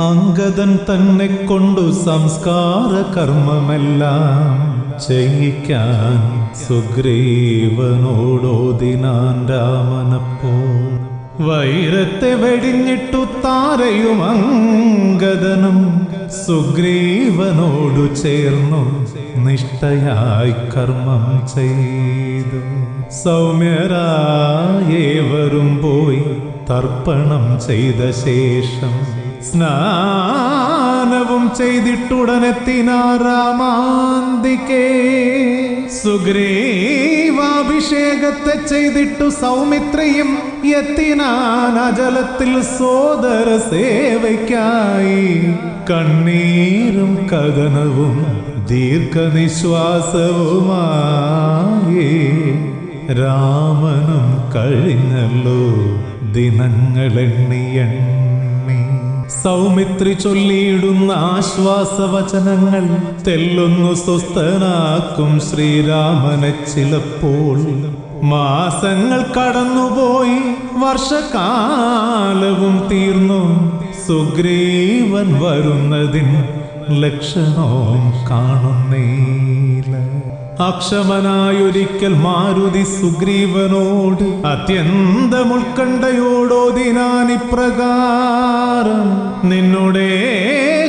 അംഗദൻ തന്നെ കൊണ്ടു സംസ്കാര കർമ്മമെല്ലാം ചെയ്യിക്കാൻ സുഗ്രീവനോടോദിനാൻ രാമനപ്പോ. വൈരത്തെ വെടിഞ്ഞിട്ടു താരയും അംഗദനും സുഗ്രീവനോടു ചേർന്നു നിഷ്ഠയായി കർമ്മം ചെയ്തു. സൗമ്യരായേവരും പോയി തർപ്പണം ചെയ്ത ശേഷം സ്നാനവും ചെയ്തിട്ടുടനെത്തിനാരാമാന്തികേ. സുഗ്രീവാഭിഷേകത്തെ ചെയ്തിട്ടു സൗമിത്രിയും എത്തിനാൻ അജലത്തിൽ സോദര സേവയ്ക്കായി. കണ്ണീരും കഥനവും ദീർഘനിശ്വാസവുമായി രാമനും കഴിഞ്ഞല്ലോ ദിനങ്ങളെണ്ണിയെണ്ണി. സൗമിത്രി ചൊല്ലിയിടുന്ന ആശ്വാസവചനങ്ങൾ തെല്ലൊന്നു സ്വസ്ഥനാക്കും ശ്രീരാമനെ. ചിലപ്പോൾ മാസങ്ങൾ കടന്നുപോയി, വർഷകാലവും തീർന്നു, സുഗ്രീവൻ വരുന്നതിൻ ലക്ഷണവും കാണുന്നില്ല. അക്ഷമനായൊരിക്കൽ മാരുതി സുഗ്രീവനോട് അത്യന്തം ഉത്കണ്ഠയോടോദിനാനിപ്രകാരം: നിന്നുടെ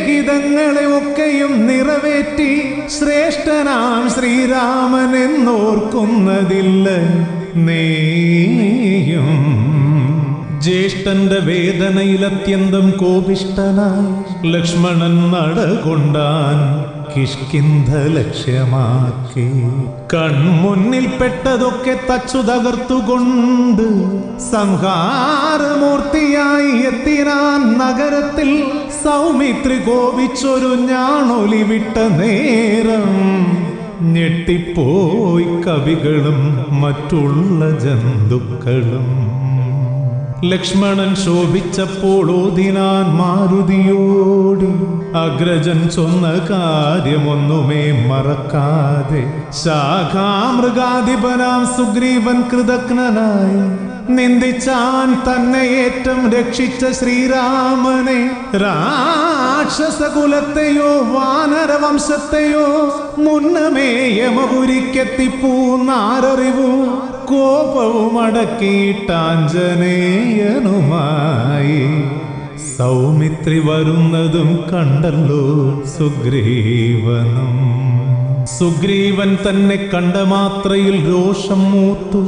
ഹിതങ്ങളെ ഒക്കെയും നിറവേറ്റി ശ്രേഷ്ഠനാം ശ്രീരാമൻ എന്നോർക്കുന്നതില്ല നീയും. ജ്യേഷ്ഠന്റെ വേദനയിൽ അത്യന്തം കോപിഷ്ഠനായി ലക്ഷ്മണൻ നടകൊണ്ടാൻ കിഷ്കിന്ധ ലക്ഷ്യമാക്കി. കൺമുന്നിൽ പെട്ടതൊക്കെ തച്ചു തകർത്തുകൊണ്ട് സംഹാരമൂർത്തിയായി എത്തിനാൻ നഗരത്തിൽ. സൗമിത്രി കോപിച്ചൊരു ഞാണൊലി വിട്ട നേരം ഞെട്ടിപ്പോയി കവികളും മറ്റുള്ള ജന്തുക്കളും. ലക്ഷ്മണൻ ശോഭിച്ചപ്പോൾ ഓദിനാൻ മാരുതിയോട്: അഗ്രജൻ ചൊന്ന കാര്യമൊന്നുമേ മറക്കാതെ. ശാഖാമൃഗാധിപനാം സുഗ്രീവൻ കൃതജ്ഞനായി നിന്ദിച്ചാൻ തന്നെ ഏറ്റം രക്ഷിച്ച ശ്രീരാമനെ. രാക്ഷസകുലത്തെയോ വാനരവംശത്തെയോ മുന്നമേ യമപുരിക്കെത്തിപ്പൂന്നാരറിവു. കോപവും അടക്കിയിട്ടാഞ്ജനേയനുമായി സൗമിത്രി വരുന്നതും കണ്ടല്ലോ സുഗ്രീവനും. സുഗ്രീവൻ തന്നെ കണ്ട മാത്രയിൽ രോഷം മൂത്തു.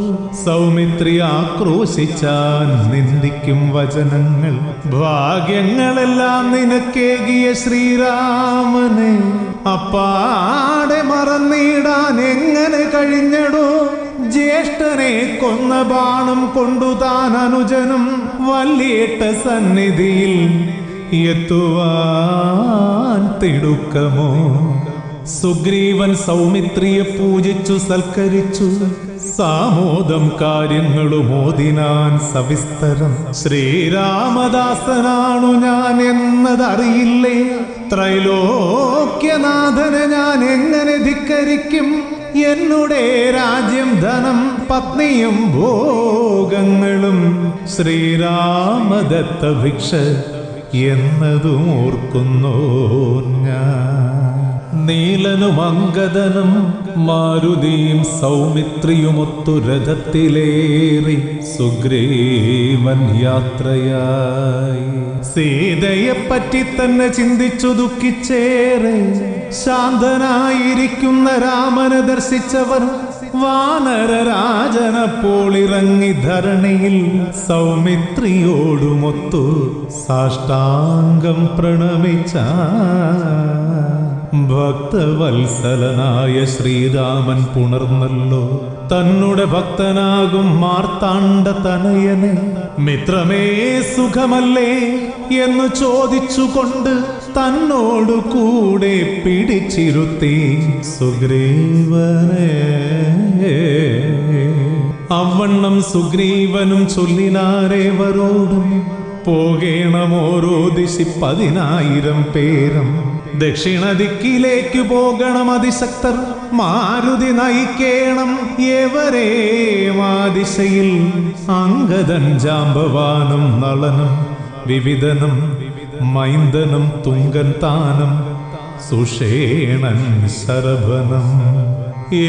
സൗമിത്രി ആക്രോശിച്ചാൻ നിന്ദിക്കും വചനങ്ങൾ: ഭാഗ്യങ്ങളെല്ലാം നിനക്കേകിയ ശ്രീരാമനെ അപ്പാടെ മറന്നിടാൻ എങ്ങനെ കഴിഞ്ഞടോ? ജ്യേഷ്ഠനെ കൊന്ന ബാണം കൊണ്ടു താൻ അനുജനും വല്യേട്ട സന്നിധിയിൽ എത്തുവാൻ തിടുക്കമോ? സുഗ്രീവൻ സൗമിത്രിയെ പൂജിച്ചു സൽക്കരിച്ചു. സാമോദം കാര്യങ്ങളും ഓദിനാൻ സവിസ്തരം: ശ്രീരാമദാസനാണു ഞാൻ എന്നതറിയില്ലേ? ത്രൈലോക്യനാഥനെ ഞാൻ എങ്ങനെ ധിക്കരിക്കും? എന്നുടെ രാജ്യം, ധനം, പത്നിയും ഭോഗങ്ങളും ശ്രീരാമദത്ത ഭിക്ഷ എന്നതും ഓർക്കുന്നോ ഞാൻ. നീലനും അംഗദനും മാരുതിയും സൗമിത്രിയുമൊത്തു രഥത്തിലേറി സുഗ്രീവൻ യാത്രയായി. സീതയെപ്പറ്റി തന്നെ ചിന്തിച്ചു ദുഃഖിച്ചേറെ ശാന്തനായിരിക്കുന്ന രാമനെ ദർശിച്ചവർ വാനരരാജനപ്പോൾ ഇറങ്ങി ധരണിയിൽ സൗമിത്രിയോടുമൊത്തു സാഷ്ടാംഗം പ്രണമിച്ച. ഭക്തവത്സലനായ ശ്രീരാമൻ പുണർന്നല്ലോ തന്നുടെ ഭക്തനാകും മാർത്താണ്ഡ തനയനെ. മിത്രമേ സുഖമല്ലേ എന്ന് ചോദിച്ചുകൊണ്ട് തന്നോടു കൂടെ പിടിച്ചിരുത്തി സുഗ്രീവനെ. അവണ്ണം സുഗ്രീവനും ചൊല്ലിനാരേവരോടും: പോകേണം ഓരോ ദിശി 10,000 പേരും. ദക്ഷിണ ദിക്കിലേക്ക് പോകണം അതിശക്തർ. മാരുതി നയിക്കേണം ഏവരേം ആ ദിശയിൽ. അംഗദൻ ജാമ്പവാനും നളനും വിവിധനും മൈന്ദനം തുങ്കൻ താനം സുഷേണൻ ശരഭനം.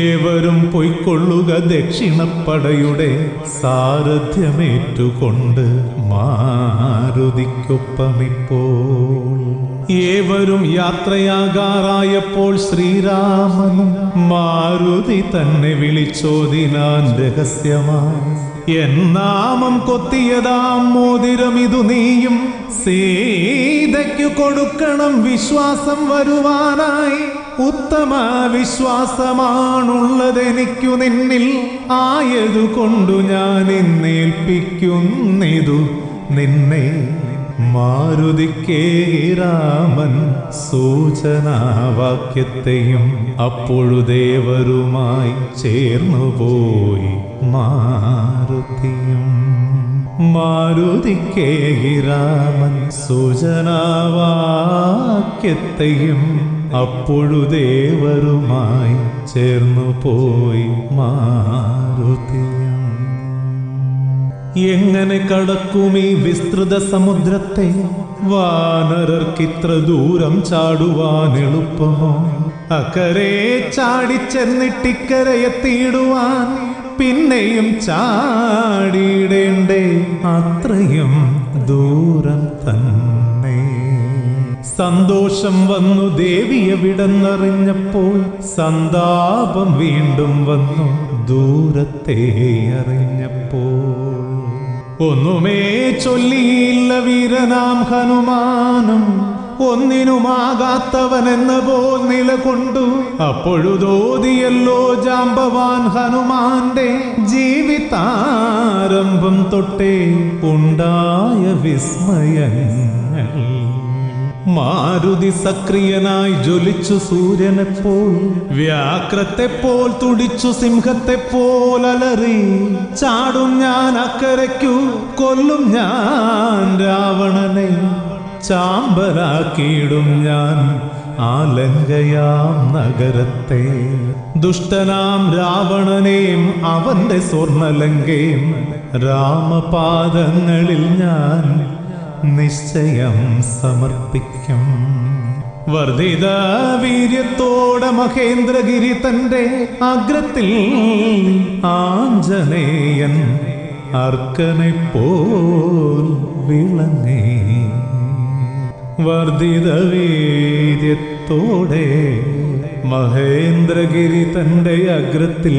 ഏവരും പൊയ്ക്കൊള്ളുക ദക്ഷിണപ്പടയുടെ സാരഥ്യമേറ്റുകൊണ്ട് മാരുതിക്കൊപ്പമിപ്പോൾ. ഏവരും യാത്രയാകാറായപ്പോൾ ശ്രീരാമനും മാരുതി തന്നെ വിളിച്ചോദിനാൻ രഹസ്യമായി, എന്നാമം കൊത്തിയതാം മോതിരമിതു നീയും സീതയ്ക്കു കൊടുക്കണം വിശ്വാസം വരുവാനായി. ഉത്തമ വിശ്വാസമാണുള്ളതെനിക്കു നിന്നിൽ, ആയതുകൊണ്ടു ഞാൻ ഇന്നേൽപ്പിക്കുന്നിതു നിന്നെ. മാരുതിക്കേ രാമൻ സൂചനാവാക്യത്തെയും അപ്പോഴു ദേവരുമായി ചേർന്നുപോയി മാരുതിയും. മാരുതിക്കേ രാമൻ സൂചനാവാക്യത്തെയും അപ്പോഴു ദേവരുമായി ചേർന്നുപോയി മാരുതിയും. എങ്ങനെ കടക്കുമീ വിസ്തൃത സമുദ്രത്തെ? വാനരർക്കിത്ര ദൂരം ചാടുവാൻ എളുപ്പമോ? അക്കരെ ചാടിച്ചെന്നിട്ടിക്കരയെത്തിയിടുവാൻ പിന്നെയും ചാടിയിടേണ്ടേ അത്രയും ദൂരം തന്നെ. സന്തോഷം വന്നു ദേവിയെ വിടന്നറിഞ്ഞപ്പോൾ സന്താപം വീണ്ടും വന്നു ദൂരത്തെ അറിഞ്ഞപ്പോൾ. ഒന്നുമേ ചൊല്ലിയില്ല വീരനാം ഹനുമാനും, ഒന്നിനുമാകാത്തവനെന്ന പോൽ നിലകൊണ്ടു. അപ്പോഴുതോതിയല്ലോ ജാമ്പവാൻ ഹനുമാന്റെ ജീവിതാരംഭം തൊട്ടേ ഉണ്ടായ വിസ്മയങ്ങൾ. മാരുതി സക്രിയനായി ജ്വലിച്ചു സൂര്യനെപ്പോൾ, വ്യാക്രത്തെപ്പോൾ തുടിച്ചു സിംഹത്തെപ്പോൾ അലറി. ചാടും ഞാൻ അക്കരയ്ക്കു, കൊല്ലും ഞാൻ രാവണനെ, ചാമ്പലാക്കിയിടും ഞാൻ ആലങ്കയാം നഗരത്തെ. ദുഷ്ടനാം രാവണനെയും അവന്റെ സ്വർണലങ്കയും രാമപാദങ്ങളിൽ ഞാൻ നിശ്ചയം സമർപ്പിക്കും. വർദ്ധിത വീര്യത്തോടെ മഹേന്ദ്രഗിരി തന്റെ അഗ്രത്തിൽ ആഞ്ജനേയൻ അർക്കനെ പോൽ വിളങ്ങി. വർദ്ധിത വീര്യത്തോടെ മഹേന്ദ്രഗിരി തന്റെ അഗ്രത്തിൽ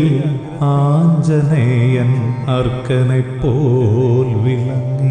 ആഞ്ജനേയൻ അർക്കനെ പോൽ വിളങ്ങി.